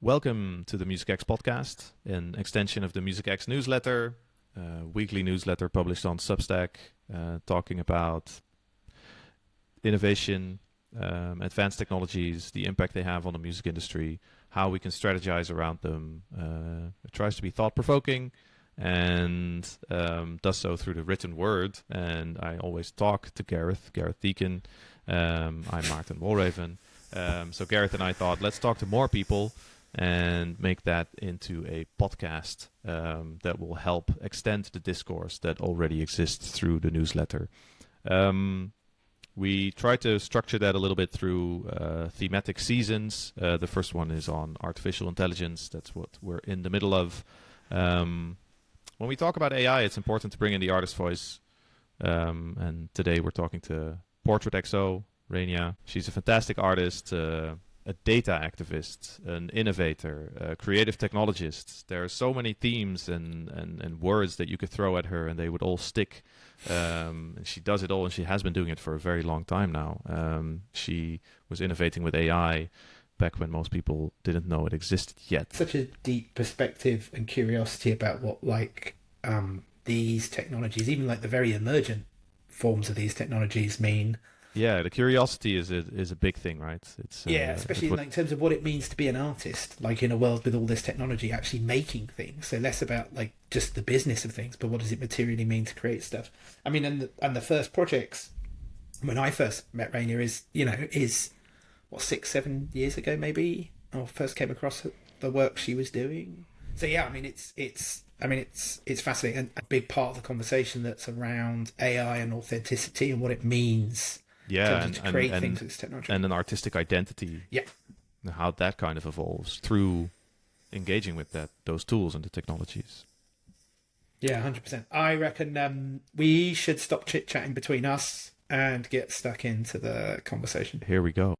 Welcome to the Music X podcast, an extension of the Music X newsletter, weekly newsletter published on Substack, talking about innovation, advanced technologies, the impact they have on the music industry, how we can strategize around them. It tries to be thought-provoking and does so through the written word. And I always talk to Gareth Deacon. I'm Maarten Wolraven. So Gareth and I thought, let's talk to more people and make that into a podcast that will help extend the discourse that already exists through the newsletter. We try to structure that a little bit through thematic seasons. The first one is on artificial intelligence. That's what we're in the middle of. When we talk about AI, it's important to bring in the artist voice. And today we're talking to Portrait XO, Rania. She's a fantastic artist, a data activist, an innovator, a creative technologist. There are so many themes and words that you could throw at her and they would all stick. And she does it all, and she has been doing it for a very long time now. She was innovating with AI back when most people didn't know it existed yet. Such a deep perspective and curiosity about what these technologies, even like the very emergent forms of these technologies mean. Yeah, the curiosity is a big thing, right? It's especially in terms of what it means to be an artist, like in a world with all this technology actually making things. So less about like just the business of things, but what does it materially mean to create stuff? I mean, and the first projects when I first met Rainier is what 6-7 years ago maybe, or first came across the work she was doing. So yeah, I mean it's fascinating, and a big part of the conversation that's around AI and authenticity and what it means. Yeah, to create things with this technology. And an artistic identity. Yeah. And how that kind of evolves through engaging with those tools and the technologies. Yeah, 100%. I reckon we should stop chit-chatting between us and get stuck into the conversation. Here we go.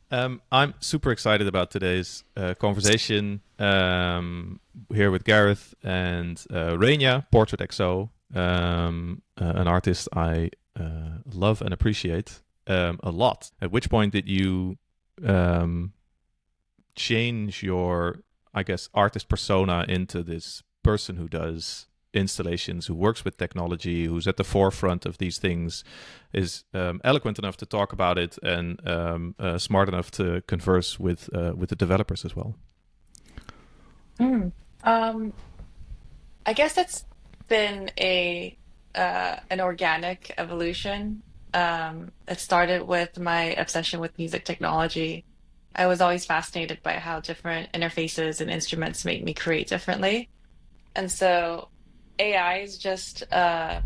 I'm super excited about today's conversation here with Gareth and Rania, Portrait XO, an artist I love and appreciate a lot. At which point did you change your, I guess, artist persona into this person who does installations, who works with technology, who's at the forefront of these things, is eloquent enough to talk about it, and smart enough to converse with the developers as well? I guess that's been an organic evolution. It started with my obsession with music technology. I was always fascinated by how different interfaces and instruments make me create differently. And so AI is just an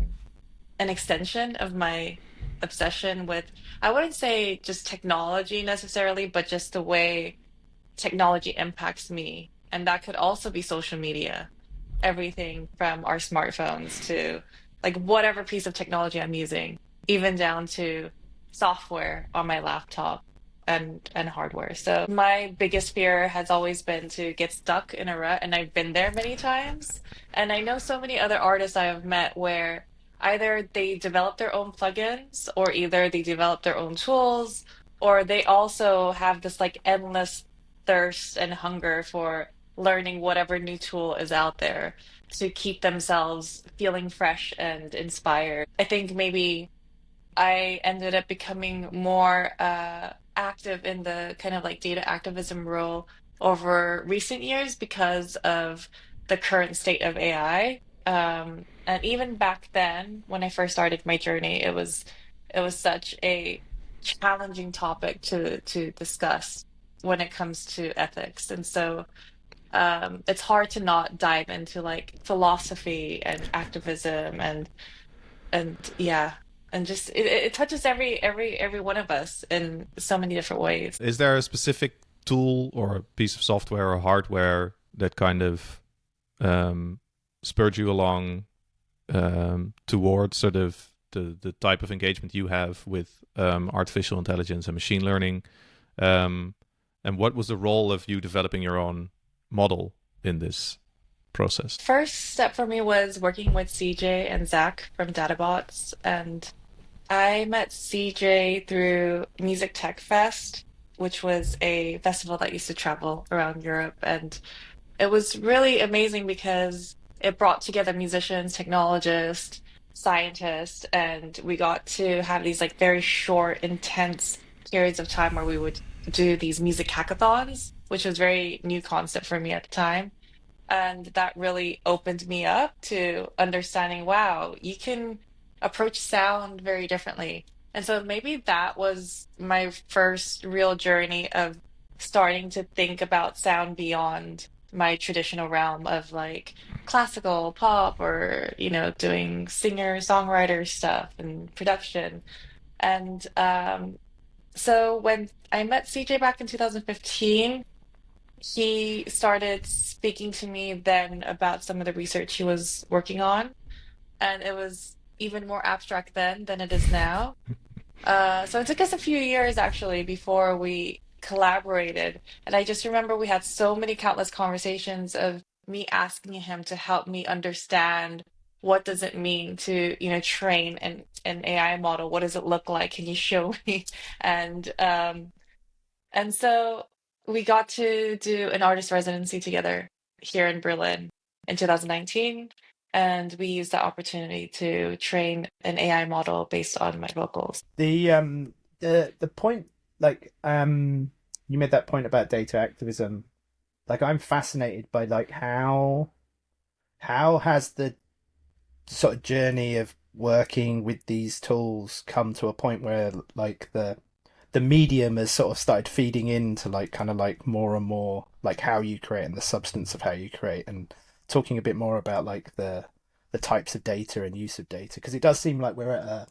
extension of my obsession with, I wouldn't say just technology necessarily, but just the way technology impacts me. And that could also be social media, everything from our smartphones to like whatever piece of technology I'm using, even down to software on my laptop and hardware. So my biggest fear has always been to get stuck in a rut, and I've been there many times. And I know so many other artists I have met where either they develop their own plugins, or either they develop their own tools, or they also have this like endless thirst and hunger for learning whatever new tool is out there to keep themselves feeling fresh and inspired. I think maybe I ended up becoming more active in the kind of like data activism role over recent years because of the current state of AI. And even back then, when I first started my journey, it was such a challenging topic to discuss when it comes to ethics. And so it's hard to not dive into like philosophy and activism and yeah. And just it touches every one of us in so many different ways. Is there a specific tool or a piece of software or hardware that kind of spurred you along towards sort of the type of engagement you have with artificial intelligence and machine learning? And what was the role of you developing your own model in this process? First step for me was working with CJ and Zach from DataBots, and I met CJ through Music Tech Fest, which was a festival that used to travel around Europe. And it was really amazing because it brought together musicians, technologists, scientists, and we got to have these like very short, intense periods of time where we would do these music hackathons, which was very new concept for me at the time. And that really opened me up to understanding, wow, you can approach sound very differently. And so maybe that was my first real journey of starting to think about sound beyond my traditional realm of like classical pop or, doing singer-songwriter stuff and production. And so when I met CJ back in 2015, he started speaking to me then about some of the research he was working on, and it was even more abstract then than it is now. So it took us a few years actually before we collaborated, and I just remember we had so many countless conversations of me asking him to help me understand what does it mean to, train an AI model? What does it look like? Can you show me? And so we got to do an artist residency together here in Berlin in 2019. And we used that opportunity to train an AI model based on my vocals. The point, like you made that point about data activism. Like I'm fascinated by like how has the sort of journey of working with these tools come to a point where like the medium has sort of started feeding into like kind of like more and more like how you create and the substance of how you create, and talking a bit more about like the types of data and use of data, because it does seem like we're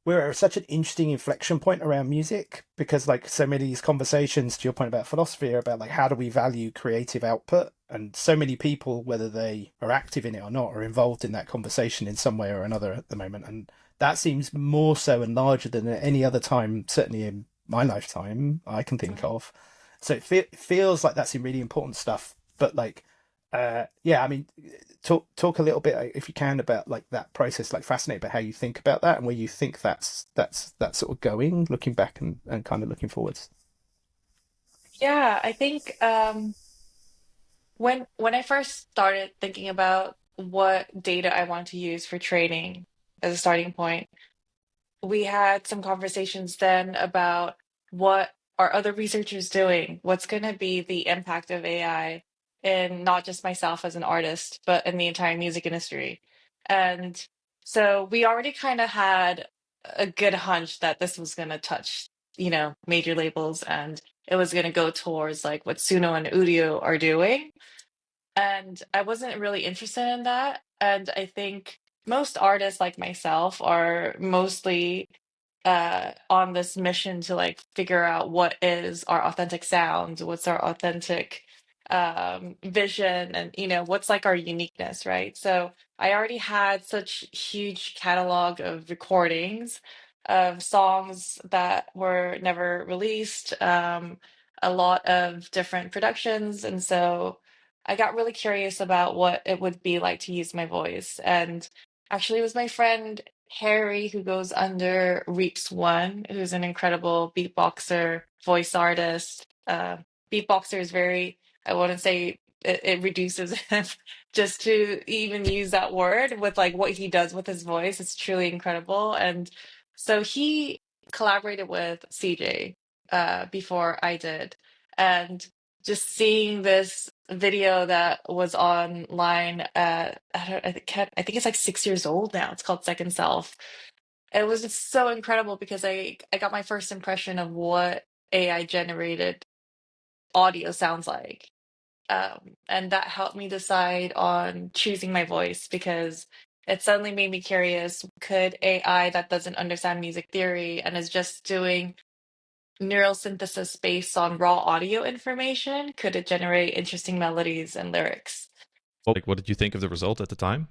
at such an interesting inflection point around music, because like so many of these conversations, to your point about philosophy, are about like how do we value creative output, and so many people, whether they are active in it or not, are involved in that conversation in some way or another at the moment. And that seems more so and larger than at any other time, certainly in my lifetime I can think Mhm. of. So it feels like that's some really important stuff. But like yeah, I mean, talk a little bit if you can about like that process. Like fascinated by how you think about that and where you think that's sort of going, looking back and kind of looking forwards. Yeah, I think when I first started thinking about what data I want to use for training as a starting point, we had some conversations then about what are other researchers doing? What's going to be the impact of AI in not just myself as an artist, but in the entire music industry? And so we already kind of had a good hunch that this was going to touch, major labels, and it was going to go towards like what Suno and Udio are doing. And I wasn't really interested in that. And I think most artists like myself are mostly on this mission to like figure out what is our authentic sound, what's our authentic vision, and what's like our uniqueness, right? So I already had such huge catalog of recordings of songs that were never released, a lot of different productions, and so I got really curious about what it would be like to use my voice. And actually, it was my friend Harry, who goes under Reaps One, who's an incredible beatboxer, voice artist. Beatboxer is very, I wouldn't say it reduces him just to even use that word with like what he does with his voice. It's truly incredible. And so he collaborated with CJ before I did. And just seeing this video that was online I think it's like 6 years old now. It's called Second Self. It was just so incredible because I got my first impression of what AI generated audio sounds like. And that helped me decide on choosing my voice because it suddenly made me curious, could AI that doesn't understand music theory and is just doing neural synthesis based on raw audio information, could it generate interesting melodies and lyrics? Like, what did you think of the result at the time?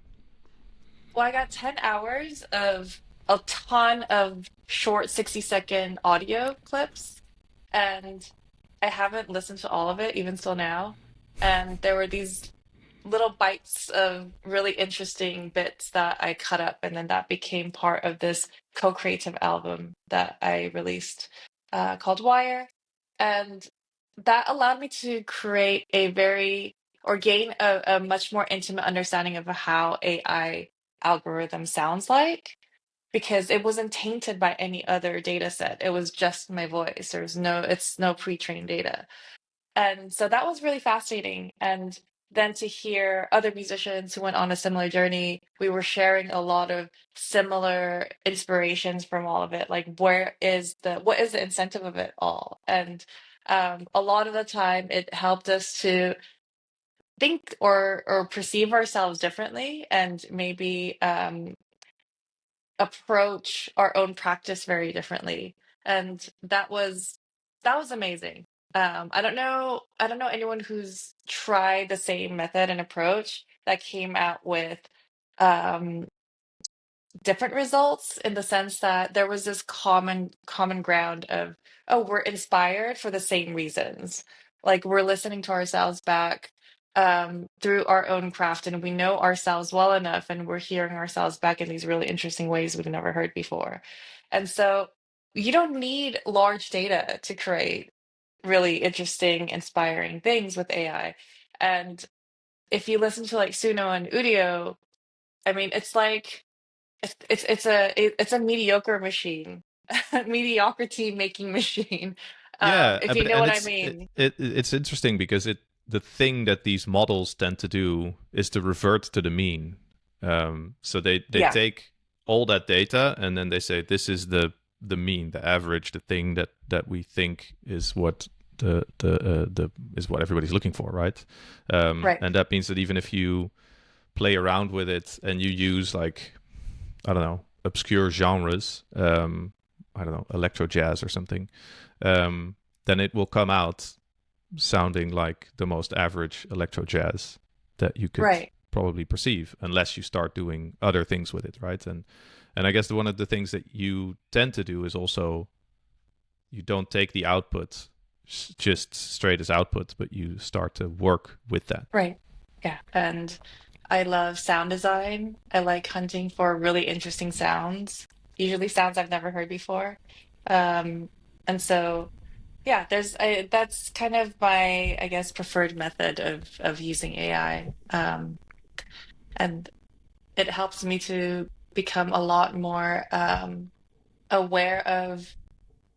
Well, I got 10 hours of a ton of short 60-second audio clips, and I haven't listened to all of it even still now. And there were these little bites of really interesting bits that I cut up, and then that became part of this co-creative album that I released called Wire. And that allowed me to create a very, or gain a much more intimate understanding of how AI algorithm sounds like, because it wasn't tainted by any other data set. It was just my voice. It's no pre-trained data. And so that was really fascinating. And then to hear other musicians who went on a similar journey, we were sharing a lot of similar inspirations from all of it. Like, what is the incentive of it all? And a lot of the time, it helped us to think or perceive ourselves differently, and maybe approach our own practice very differently. And that was amazing. I don't know anyone who's tried the same method and approach that came out with um different results, in the sense that there was this common ground of, oh, we're inspired for the same reasons. Like, we're listening to ourselves back through our own craft, and we know ourselves well enough, and we're hearing ourselves back in these really interesting ways we've never heard before. And so you don't need large data to create really interesting, inspiring things with AI. And if you listen to like Suno and Udio, I mean, it's like it's a mediocre machine, mediocrity making machine. Yeah, If you but know and what I mean. it's interesting because the thing that these models tend to do is to revert to the mean. So they Yeah, take all that data and then they say this is the mean, the average, the thing that we think is what the is what everybody's looking for, right? right, And that means that even if you play around with it and you use like, I don't know, obscure genres, I don't know, electro jazz or something, then it will come out sounding like the most average electro jazz that you could right, probably perceive, unless you start doing other things with it, right? And I guess one of the things that you tend to do is also you don't take the output just straight as output, but you start to work with that. right. Yeah. And I love sound design. I like hunting for really interesting sounds, usually sounds I've never heard before. Um, and so yeah, that's kind of my, I guess, preferred method of using AI. And it helps me to become a lot more aware of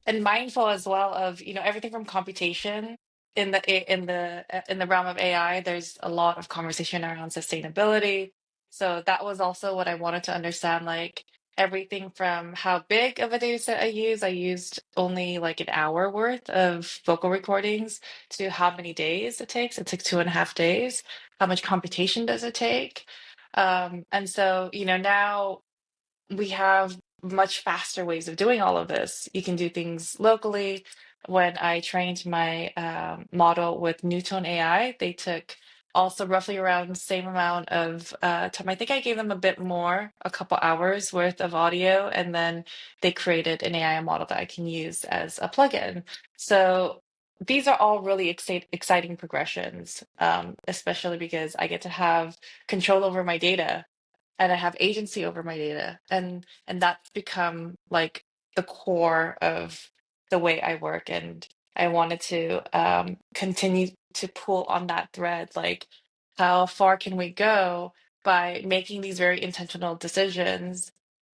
and mindful as well of, everything from computation in the realm of AI. There's a lot of conversation around sustainability. So that was also what I wanted to understand, like everything from how big of a data set I use. I used only like an hour worth of vocal recordings, to how many days it takes. It took 2.5 days. How much computation does it take? And so, now we have much faster ways of doing all of this. You can do things locally. When I trained my model with Newton AI, they took also roughly around the same amount of time. I think I gave them a bit more, a couple hours worth of audio, and then they created an AI model that I can use as a plugin. So these are all really exciting progressions, especially because I get to have control over my data, and I have agency over my data. And that's become like the core of the way I work. And I wanted to continue to pull on that thread, like how far can we go by making these very intentional decisions,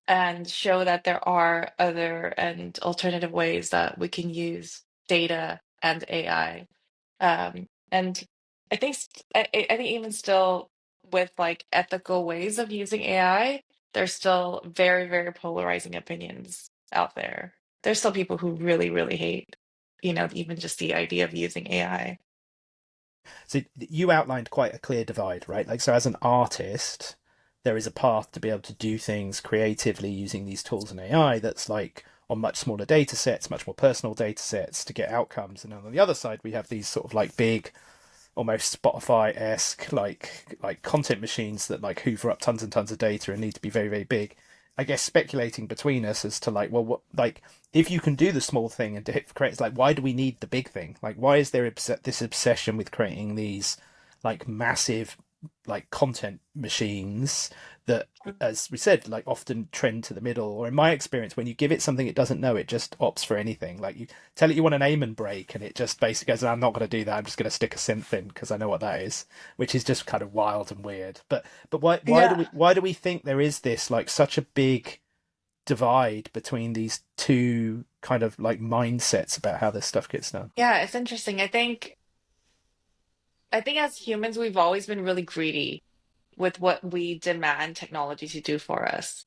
and show that there are other and alternative ways that we can use data and AI. And I think I think even still, with like ethical ways of using AI, there's still very, very polarizing opinions out there. There's still people who really, really hate, even just the idea of using AI. So you outlined quite a clear divide, right? Like, so as an artist, there is a path to be able to do things creatively using these tools and AI that's like on much smaller data sets, much more personal data sets to get outcomes. And then on the other side, we have these sort of like big, almost Spotify-esque like content machines that like hoover up tons and tons of data and need to be very, very big. I guess speculating between us as to like, well, what, like, if you can do the small thing and to hit create, it's like, why do we need the big thing? Like, why is there this obsession with creating these like massive like content machines that, as we said, like often trend to the middle. Or in my experience, when you give it something it doesn't know, it just opts for anything. Like you tell it you want an aim and break, and it just basically goes, "I'm not going to do that. I'm just going to stick a synth in because I know what that is," which is just kind of wild and weird. But Yeah. why do we think there is this like such a big divide between these two kind of like mindsets about how this stuff gets done? Yeah, it's interesting. I think as humans we've always been really greedy with what we demand technology to do for us.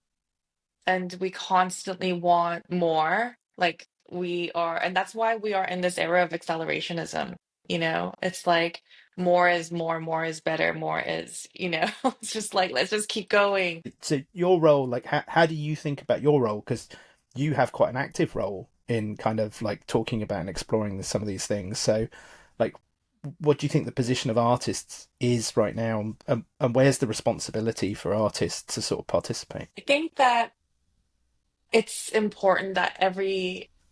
And we constantly want more. Like we are, and that's why we are in this era of accelerationism. It's like more is more, more is better, more is, it's just like, let's just keep going. So your role, like how do you think about your role? Because you have quite an active role in kind of like talking about and exploring some of these things. So like what do you think the position of artists is right now, and where's the responsibility for artists to sort of participate? I think that it's important that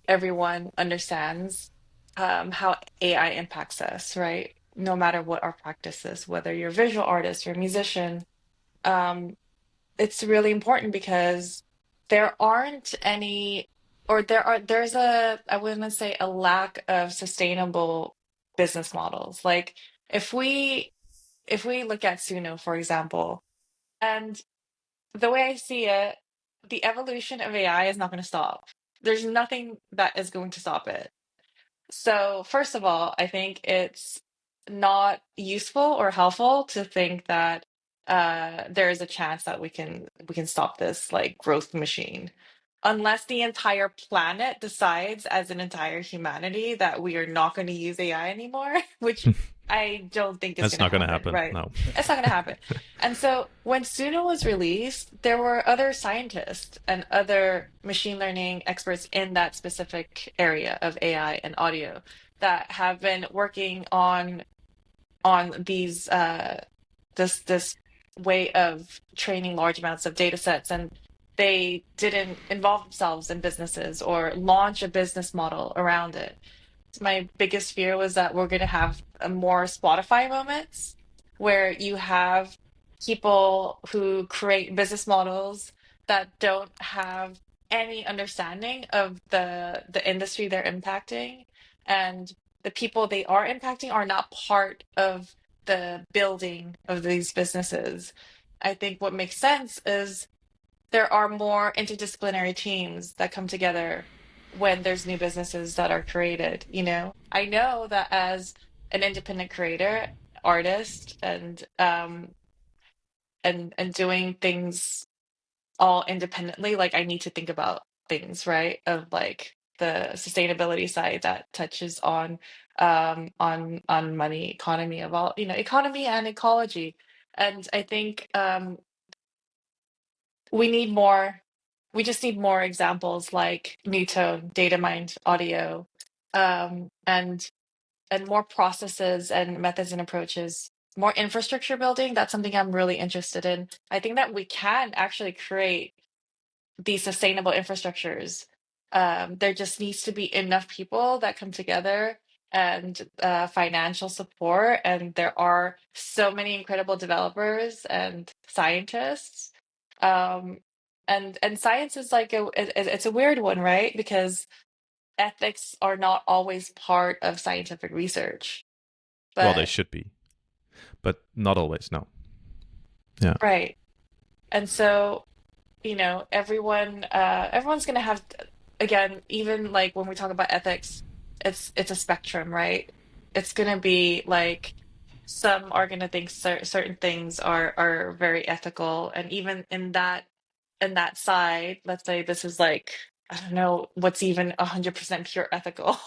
everyone understands how AI impacts us, right? No matter what our practice is, whether you're a visual artist or a musician, um, it's really important because there aren't any, or there's I wouldn't say a lack of sustainable business models. Like if we if we look at Suno, for example, and the way I see it, the evolution of AI is not going to stop. There's nothing that is going to stop it. So, first of all, I think it's not useful or helpful to think that there is a chance that we can stop this like growth machine, unless the entire planet decides as an entire humanity that we are not going to use AI anymore, which I don't think is That's going to not going to happen, happen. right? No. It's not going to happen. And so when Suno was released, there were other scientists and other machine learning experts in that specific area of AI and audio that have been working on these this way of training large amounts of data sets, and they didn't involve themselves in businesses or launch a business model around it. My biggest fear was that we're going to have a more Spotify moments where you have people who create business models that don't have any understanding of the industry they're impacting, and the people they are impacting are not part of the building of these businesses. I think what makes sense is there are more interdisciplinary teams that come together when there's new businesses that are created, I know that as an independent creator, artist, and doing things all independently, like I need to think about things, right? Of like the sustainability side that touches on money, economy of all, economy and ecology. And I think we need more we just need more examples like Newtone, data mined audio, and more processes and methods and approaches, more infrastructure building. That's something I'm really interested in. I think that we can actually create these sustainable infrastructures. There just needs to be enough people that come together and financial support. And there are so many incredible developers and scientists. Um, and science is like it's a weird one, right? Because ethics are not always part of scientific research. Well, they But should be, but not always. No. Yeah. right. And so everyone's gonna have, again, even like when we talk about ethics, it's a spectrum, right? It's gonna be like some are gonna think certain things are very ethical, and even in that side, let's say this is like, I don't know what's even 100% pure ethical,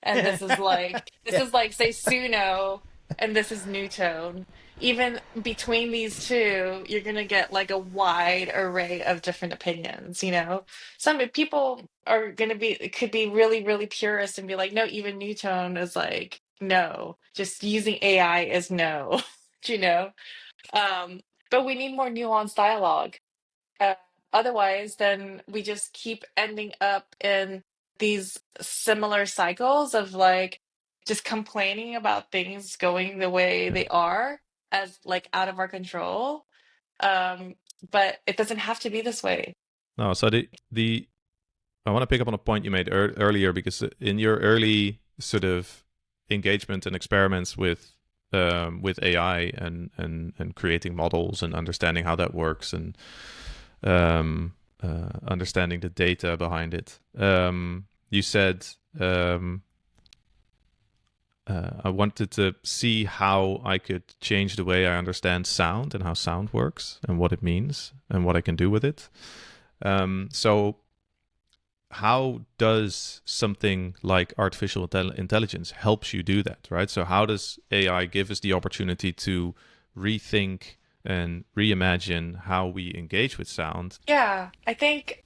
and Yeah, this is like say Suno, and this is Newtone. Even between these two, you're gonna get like a wide array of different opinions. Some people are gonna be could be really, really purist and be like, no, even Newtone is like, no, just using AI is no. you know? Um, but we need more nuanced dialogue. Uh, Otherwise, then we just keep ending up in these similar cycles of like just complaining about things going the way Yeah. they are. as like out of our control. Um, but it doesn't have to be this way. No, so the I want to pick up on a point you made earlier, because in your early sort of engagement and experiments with AI and creating models and understanding how that works, and understanding the data behind it, you said, I wanted to see how I could change the way I understand sound and how sound works and what it means and what I can do with it. So how does something like artificial intelligence helps you do that, right? So how does AI give us the opportunity to rethink and reimagine how we engage with sound? Yeah, I think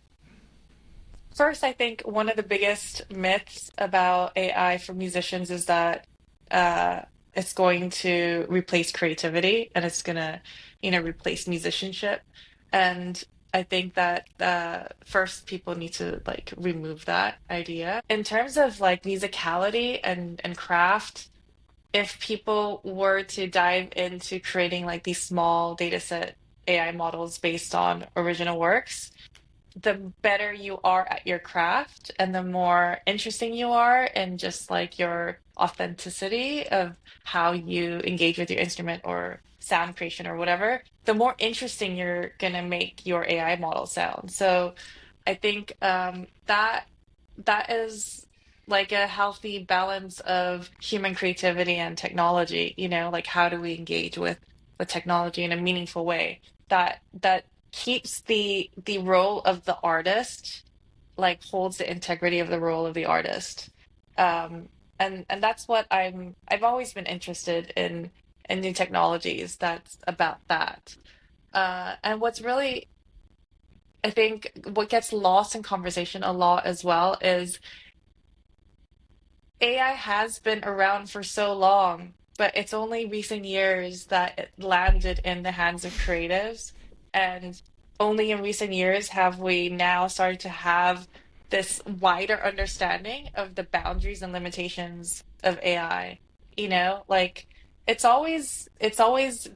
first, I think one of the biggest myths about AI for musicians is that uh, it's going to replace creativity and it's gonna, replace musicianship. And I think that first people need to like remove that idea. In terms of like musicality and craft, if people were to dive into creating like these small data set AI models based on original works, the better you are at your craft and the more interesting you are and just like your authenticity of how you engage with your instrument or sound creation or whatever, the more interesting you're going to make your AI model sound. So I think that is like a healthy balance of human creativity and technology, like how do we engage with technology in a meaningful way that keeps the role of the artist, like holds the integrity of the role of the artist. Um, and that's what I've always been interested in new technologies that's about that. And what's really, I think, what gets lost in conversation a lot as well is AI has been around for so long, but it's only recent years that it landed in the hands of creatives. And only in recent years have we now started to have this wider understanding of the boundaries and limitations of AI. Like it's always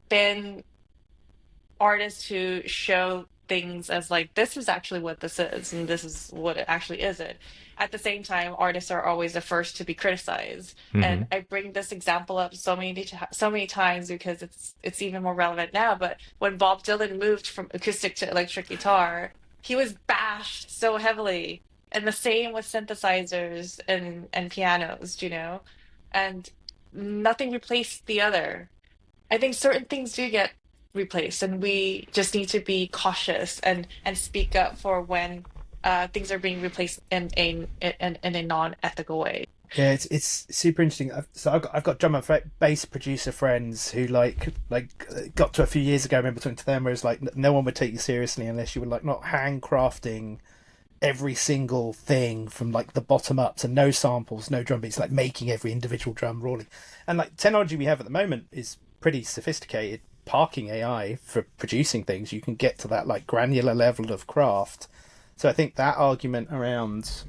been artists who show things as like this is actually what this is and this is what it actually isn't. At the same time, artists are always the first to be criticized. Mm-hmm. And I bring this example up so many times because it's even more relevant now. But when Bob Dylan moved from acoustic to electric guitar, he was bashed so heavily. And the same with synthesizers and pianos. And nothing replaced the other. I think certain things do get replaced, and we just need to be cautious and speak up for when things are being replaced in a non-ethical way. Yeah, it's super interesting. I've got drum and bass producer friends who got to a few years ago. I remember talking to them where it's like no one would take you seriously unless you were like not handcrafting every single thing from like the bottom up, so no samples, no drum beats, like making every individual drum rolling. And like technology we have at the moment is pretty sophisticated. Parking AI for producing things, you can get to that like granular level of craft. So I think that argument around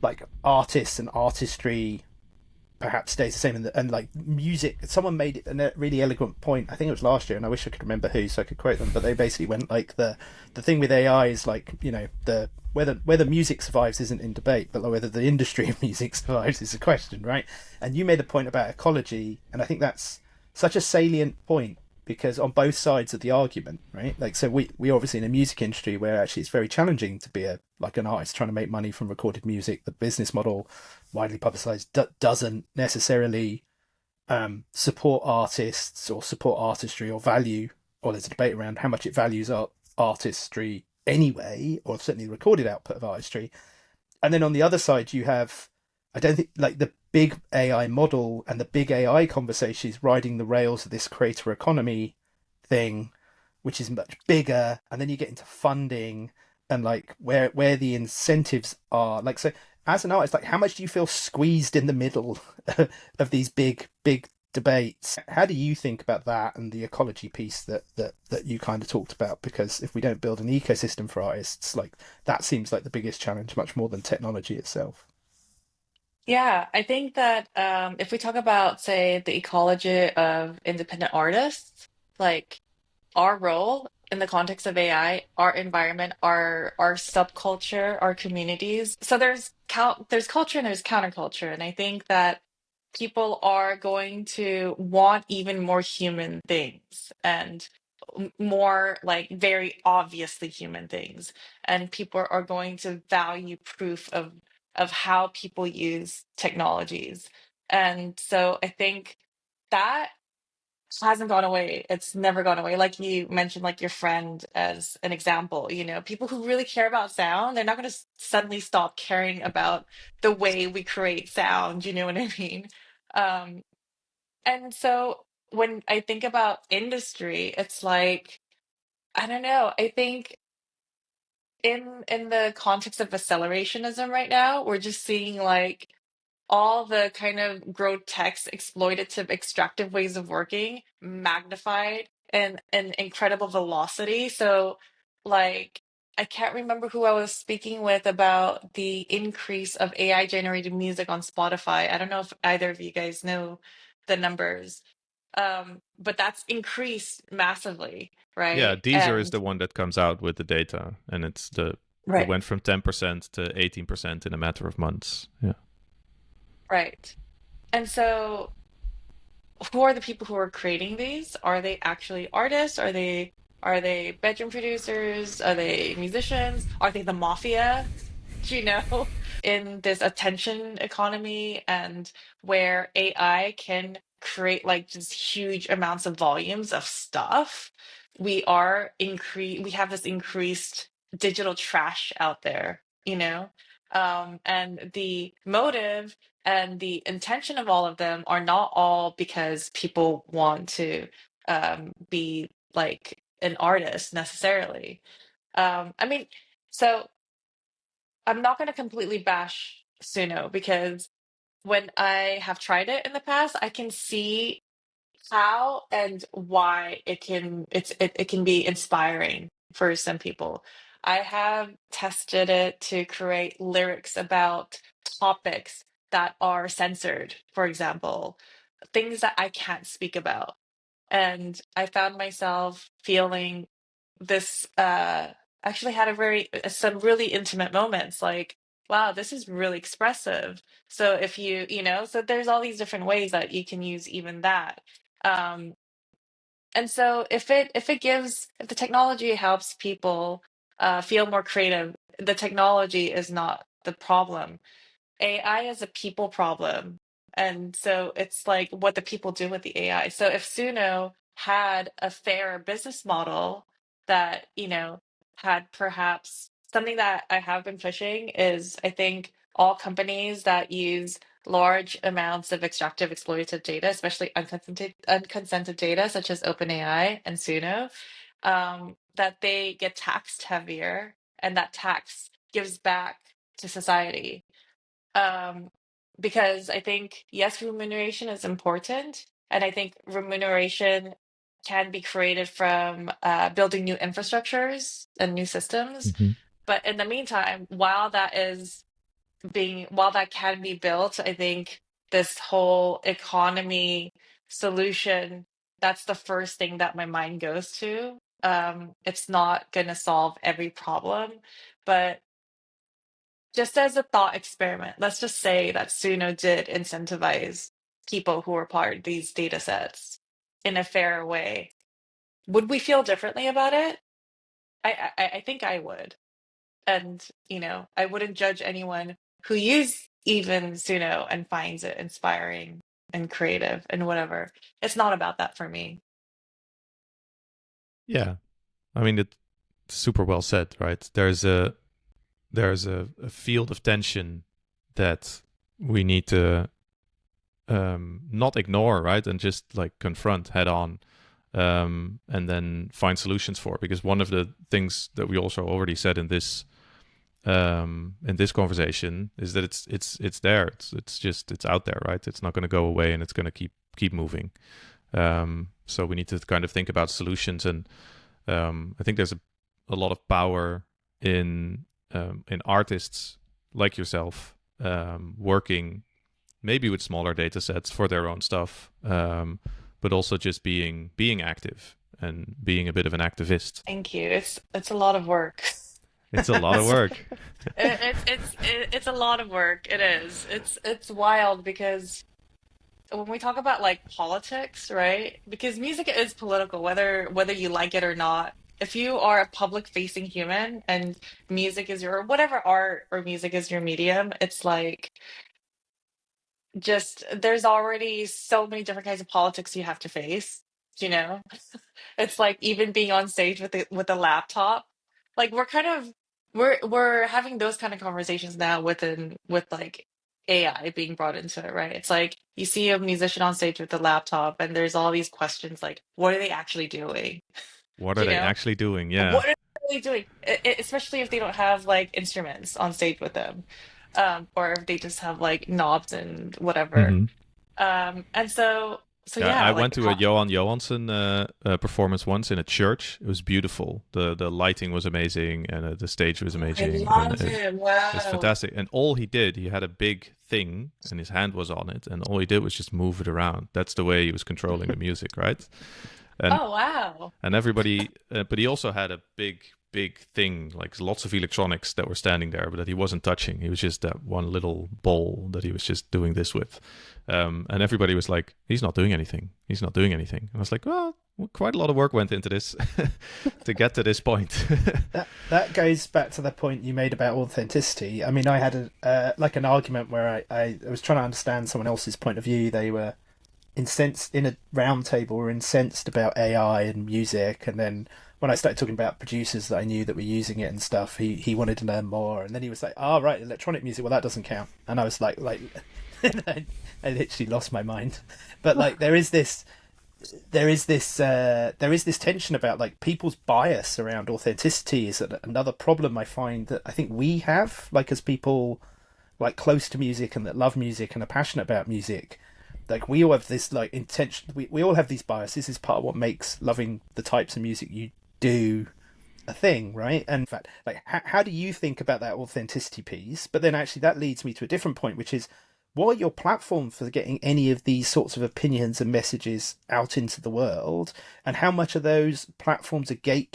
like artists and artistry perhaps stays the same, and like music. Someone made it a really eloquent point. I think it was last year, and I wish I could remember who, so I could quote them. But they basically went like the thing with AI is like the whether music survives isn't in debate, but like whether the industry of music survives is a question, right? And you made a point about ecology, and I think that's such a salient point because on both sides of the argument, right? Like, so we obviously in a music industry where actually it's very challenging to be an artist trying to make money from recorded music. The business model, widely publicized, doesn't necessarily support artists or support artistry or value, or there's a debate around how much it values artistry anyway, or certainly the recorded output of artistry. And then on the other side, you have, I don't think like the big AI model and the big AI conversation is riding the rails of this creator economy thing, which is much bigger. And then you get into funding and like where the incentives are. Like, so as an artist, like how much do you feel squeezed in the middle of these big debates? How do you think about that and the ecology piece that you kind of talked about? Because if we don't build an ecosystem for artists, like that seems like the biggest challenge, much more than technology itself. Yeah, I think that if we talk about, say, the ecology of independent artists, like our role in the context of AI, our environment, our subculture, our communities. So there's culture and there's counterculture, and I think that people are going to want even more human things and more like very obviously human things, and people are going to value proof of how people use technologies. And so I think that hasn't gone away. It's never gone away. Like you mentioned, like your friend as an example, people who really care about sound, they're not going to suddenly stop caring about the way we create sound. You know what I mean? Um, and so when I think about industry, it's like, I don't know. I think in the context of accelerationism right now, we're just seeing like all the kind of grotesque, exploitative, extractive ways of working magnified and an incredible velocity. So, like, I can't remember who I was speaking with about the increase of AI generated music on Spotify. I don't know if either of you guys know the numbers, but that's increased massively, Yeah, right? Deezer is And the one that comes out with the data, and it right, went from 10% to 18% in a matter of months. Yeah. right. And so who are the people who are creating these? Are they actually artists? Are they bedroom producers? Are they musicians? Are they the mafia? You know, in this attention economy and where AI can create like just huge amounts of volumes of stuff, we have this increased digital trash out there, and the motive and the intention of all of them are not all because people want to be like an artist necessarily. I mean, so I'm not going to completely bash Suno because when I have tried it in the past, I can see how and why it can be inspiring for some people. I have tested it to create lyrics about topics that are censored, for example, things that I can't speak about. And I found myself feeling this actually had some really intimate moments like, wow, this is really expressive. So if so there's all these different ways that you can use even that. Um, and so if the technology helps people feel more creative, the technology is not the problem. AI is a people problem. And so it's like what the people do with the AI. So if Suno had a fair business model that, had perhaps something that I have been pushing is I think all companies that use large amounts of extractive exploitative data, especially unconsented data, such as OpenAI and Suno, that they get taxed heavier and that tax gives back to society, um, because I think, yes, remuneration is important. And I think remuneration can be created from building new infrastructures and new systems. Hmm. But in the meantime, while that can be built, I think this whole economy solution, that's the first thing that my mind goes to. It's not going to solve every problem, but just as a thought experiment, let's just say that Suno did incentivize people who were part of these data sets in a fair way. Would we feel differently about it? I think I would. And, I wouldn't judge anyone who use even Suno and finds it inspiring and creative and whatever. It's not about that for me. Yeah. I mean, it's super well said, right? There's a field of tension that we need to not ignore, right? And just like confront head on, and then find solutions for. Because one of the things that we also already said in this conversation is that it's there. It's out there, right? It's not going to go away, and it's going to keep moving. So we need to kind of think about solutions, and I think there's a lot of power in artists like yourself, working maybe with smaller data sets for their own stuff, but also just being active and being a bit of an activist. Thank you. It's a lot of work. It's a lot of work. It's a lot of work. It is. It's wild because when we talk about like politics, right? Because music is political, whether you like it or not. If you are a public facing human and music is your whatever art or music is your medium, it's like just there's already so many different kinds of politics you have to face, you know? It's like even being on stage with a laptop. Like we're kind of we're having those kind of conversations now with like AI being brought into it, right? It's like you see a musician on stage with a laptop and there's all these questions like what are they actually doing? What are You they know? actually doing? Yeah. What are they really doing? Especially if they don't have like instruments on stage with them. Or if they just have like knobs and whatever. Hmm. And so Yeah, yeah, I like went to a Johan Johansson performance once in a church. It was beautiful. The lighting was amazing, and the stage was I amazing, and love him. it's Wow. fantastic. And all he did, he had a big thing, and his hand was on it, and all he did was just move it around. That's the way he was controlling the music, right? And Oh, wow. everybody, but he also had a big thing, like lots of electronics that were standing there, but that he wasn't touching. He was just that one little ball that he was just doing this with. And everybody was like, he's not doing anything. He's not doing anything. And I was like, well, quite a lot of work went into this to get to this point. That goes back to the point you made about authenticity. I mean, I had like an argument where I was trying to understand someone else's point of view. They were incensed in a round table, were incensed about AI and music, and then when I started talking about producers that I knew that were using it and stuff, he wanted to learn more, and then he was like, "Oh right, electronic music, well that doesn't count," and I was like, I literally lost my mind. But like, there is this tension about like people's bias around authenticity is another problem I find that I think we have, like as people like close to music and that love music and are passionate about music. Like we all have this like intention, we all have these biases. This is part of what makes loving the types of music you do a thing, right? And in fact, like how do you think about that authenticity piece? But then actually that leads me to a different point, which is what are your platform for getting any of these sorts of opinions and messages out into the world, and how much of those platforms are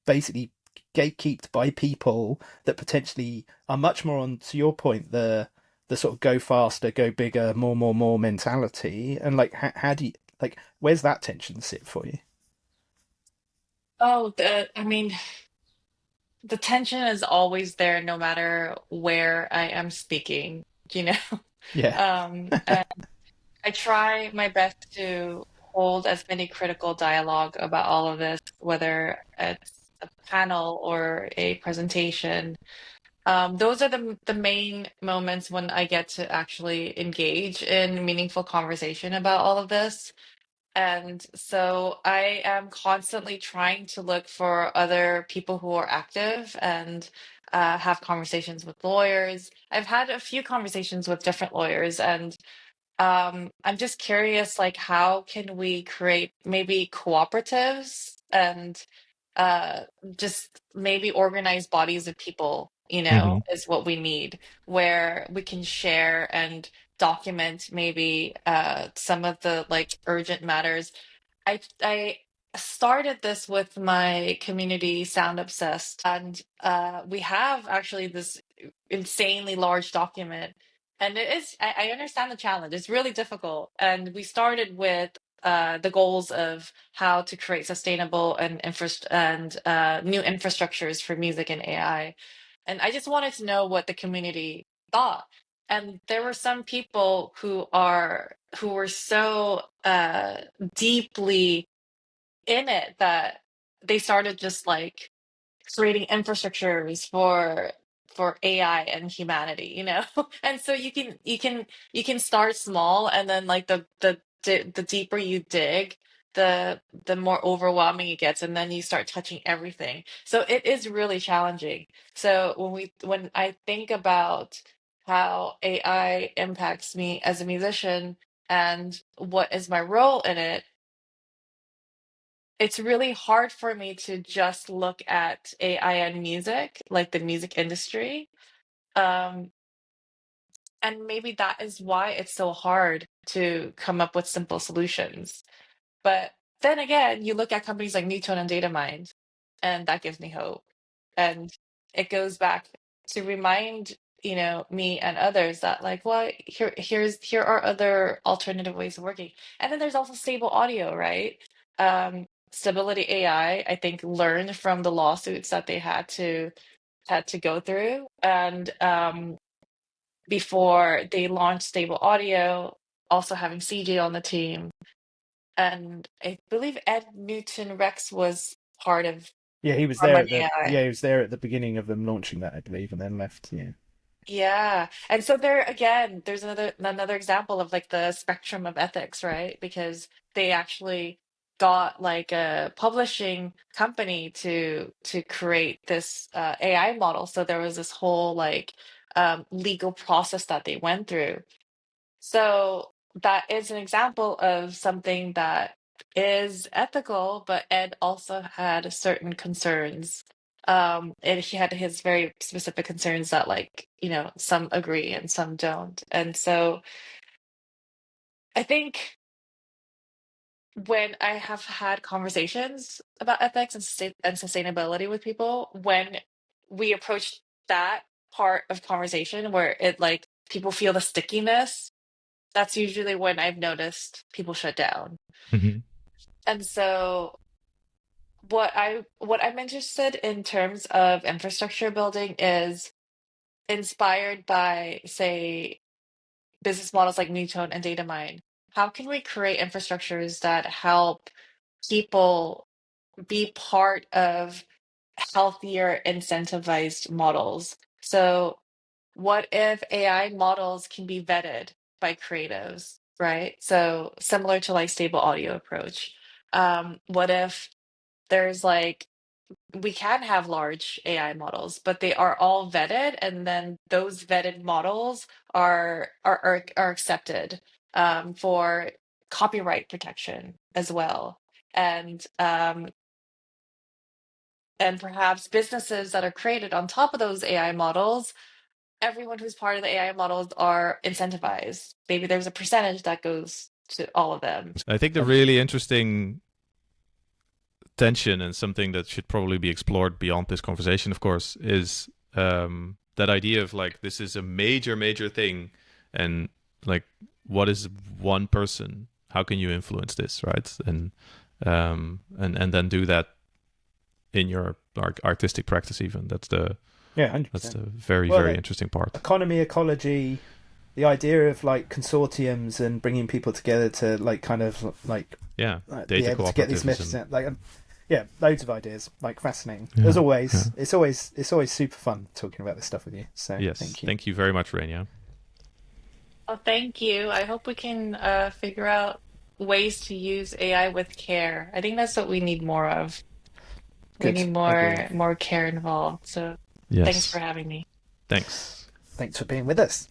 basically gatekept by people that potentially are much more on, to your point, the sort of go faster, go bigger, more mentality, and like how do you, like, where's that tension sit for you? Oh, I mean, the tension is always there no matter where I am speaking, you know? Yeah. And I try my best to hold as many critical dialogue about all of this, whether it's a panel or a presentation. Those are the main moments when I get to actually engage in meaningful conversation about all of this. And so I am constantly trying to look for other people who are active and have conversations with lawyers. I've had a few conversations with different lawyers, and I'm just curious, like, how can we create maybe cooperatives and uh, just maybe organized bodies of people, Hmm. is what we need, where we can share and document maybe some of the like urgent matters. I started this with my community Sound Obsessed, and we have actually this insanely large document. And it is, I understand the challenge. It's really difficult. And we started with the goals of how to create sustainable and new infrastructures for music and AI. And I just wanted to know what the community thought. And there were some people who were so deeply in it that they started just like creating infrastructures for AI and humanity, And so you can start small, and then like the deeper you dig, the more overwhelming it gets, and then you start touching everything. So it is really challenging. So when I think about how AI impacts me as a musician and what is my role in it, it's really hard for me to just look at AI and music, like the music industry. Um, And maybe that is why it's so hard to come up with simple solutions. But then again, you look at companies like Newton and DataMind, and that gives me hope. And it goes back to remind, me and others that like, well, here are other alternative ways of working. And then there's also stable audio, right? Stability AI, I think, learned from the lawsuits that they had to go through. And before they launched stable audio, also having CJ on the team, and I believe Ed Newton Rex was part of Yeah, he was there Harmony at the AI. beginning of them launching that, I believe, and then left. Yeah. Yeah. And so there again, there's another example of like the spectrum of ethics, right? Because they actually got like a publishing company to create this AI model. So there was this whole like legal process that they went through. So that is an example of something that is ethical, but Ed also had certain concerns. And he had his very specific concerns that, like, some agree and some don't. And so I think when I have had conversations about ethics and sustainability with people, when we approach that part of conversation where it like people feel the stickiness, that's usually when I've noticed people shut down. Mhm. And so what I'm interested in terms of infrastructure building is inspired by, say, business models like Newton and DataMine. How can we create infrastructures that help people be part of healthier incentivized models? So what if AI models can be vetted by creatives, right? So similar to like stable audio approach. What if there's like we can have large AI models, but they are all vetted, and then those vetted models are accepted for copyright protection as well, and perhaps businesses that are created on top of those AI models, everyone who's part of the AI models are incentivized. Maybe there's a percentage that goes to all of them. I think the really interesting tension and something that should probably be explored beyond this conversation, of course, is that idea of like this is a major, major thing, and like what is one person? How can you influence this, right? And then do that in your artistic practice. Even Yeah, that's 100%. the very, Well, very interesting part. economy, ecology, the idea of like consortiums and bringing people together to like kind of like Yeah, be data able to get these cooperativism. messages out. Like, yeah, loads of ideas. Like fascinating. Yeah, As yeah. always, it's always super fun talking about this stuff with you. So Yes, thank you. thank you very much, Rania. Well, thank you. I hope we can figure out ways to use AI with care. I think that's what we need more of. We Good. need Agreed. more care involved. So thanks for Yes, having me. thanks. Thanks for being with us.